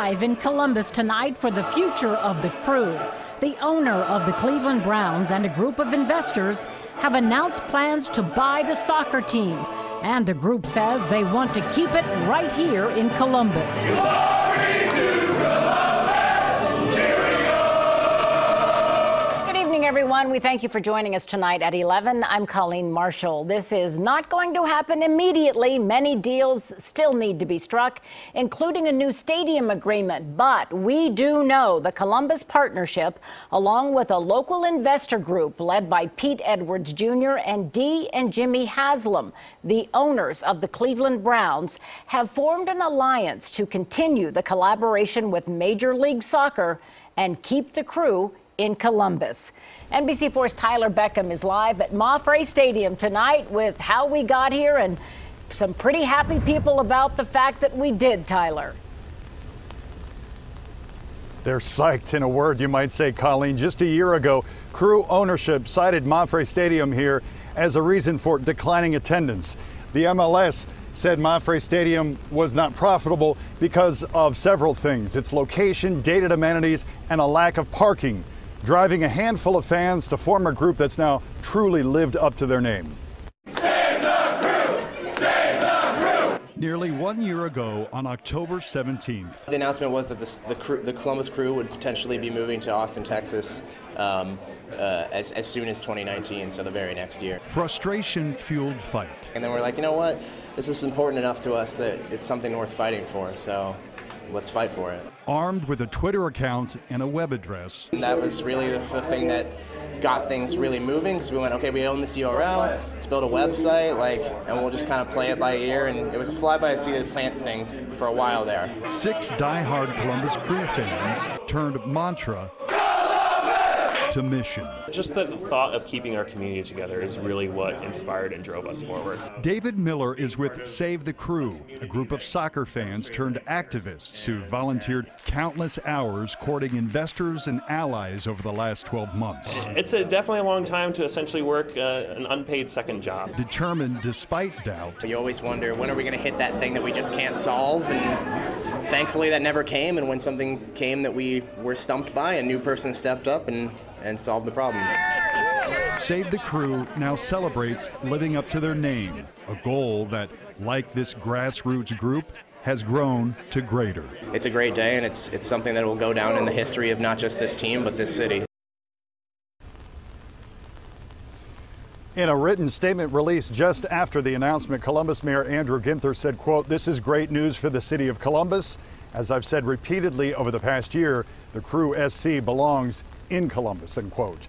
live in Columbus tonight for the future of the Crew. The owner of the Cleveland Browns and a group of investors have announced plans to buy the soccer team. And the group says they want to keep it right here in Columbus. Glory to Columbus! Here we go! Good evening, everyone. We thank you for joining us tonight at 11. I'm Colleen Marshall. This is not going to happen immediately. Many deals still need to be struck, including a new stadium agreement. But we do know the Columbus Partnership, along with a local investor group led by Pete Edwards Jr. and Dee and Jimmy Haslam, the owners of the Cleveland Browns, have formed an alliance to continue the collaboration with Major League Soccer and keep the Crew in Columbus. NBC4's Tyler Beckham is live at Mafre Stadium tonight with how we got here and some pretty happy people about the fact that we did, Tyler. They're psyched, in a word, you might say, Colleen. Just a year ago, Crew ownership cited Mafre Stadium here as a reason for declining attendance. The MLS said Mafre Stadium was not profitable because of several things: its location, dated amenities, and a lack of parking, driving a handful of fans to form a group that's now truly lived up to their name. Save the Crew! Save the Crew! Nearly 1 year ago, on October 17th, the announcement was that the Columbus Crew would potentially be moving to Austin, Texas as soon as 2019, so the very next year. frustration-fueled fight. And then we're like, you know what? This is important enough to us that it's something worth fighting for, so let's fight for it. Armed with a Twitter account and a web address. And that was really the thing that got things really moving, because we went, okay, we own this URL, let's build a website, and we'll just kind of play it by ear. And it was a fly-by-the-seat-of-the-pants thing for a while there. 6 diehard Columbus Crew fans turned mantra to mission. Just the thought of keeping our community together is really what inspired and drove us forward. David Miller is with Save the Crew, a group of soccer fans turned activists who volunteered countless hours courting investors and allies over the last 12 months. It's definitely a long time to essentially work an unpaid second job. Determined despite doubt. You always wonder, when are we going to hit that thing that we just can't solve? And thankfully that never came, and when something came that we were stumped by, a new person stepped up and solve the problems. Save the Crew now celebrates living up to their name, a goal that, like this grassroots group, has grown to greater. It's a great day, and it's something that will go down in the history of not just this team, but this city. In a written statement released just after the announcement, Columbus Mayor Andrew Ginther said, quote, "This is great news for the city of Columbus. As I've said repeatedly over the past year, the Crew SC belongs in Columbus," end quote.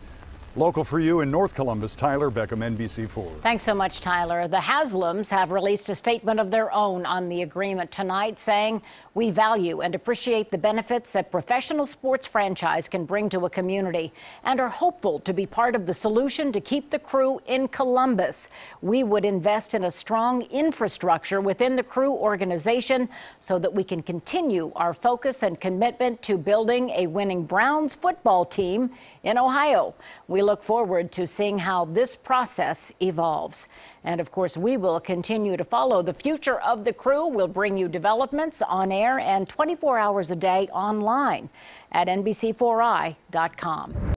Local for you in North Columbus, Tyler Beckham, NBC4. Thanks so much, Tyler. The Haslams have released a statement of their own on the agreement tonight, saying, "We value and appreciate the benefits that professional sports franchise can bring to a community and are hopeful to be part of the solution to keep the Crew in Columbus. We would invest in a strong infrastructure within the Crew organization so that we can continue our focus and commitment to building a winning Browns football team in Ohio. We look forward to seeing how this process evolves. And of course, we will continue to follow the future of the Crew. We'll bring you developments on air and 24 hours a day online at NBC4i.com.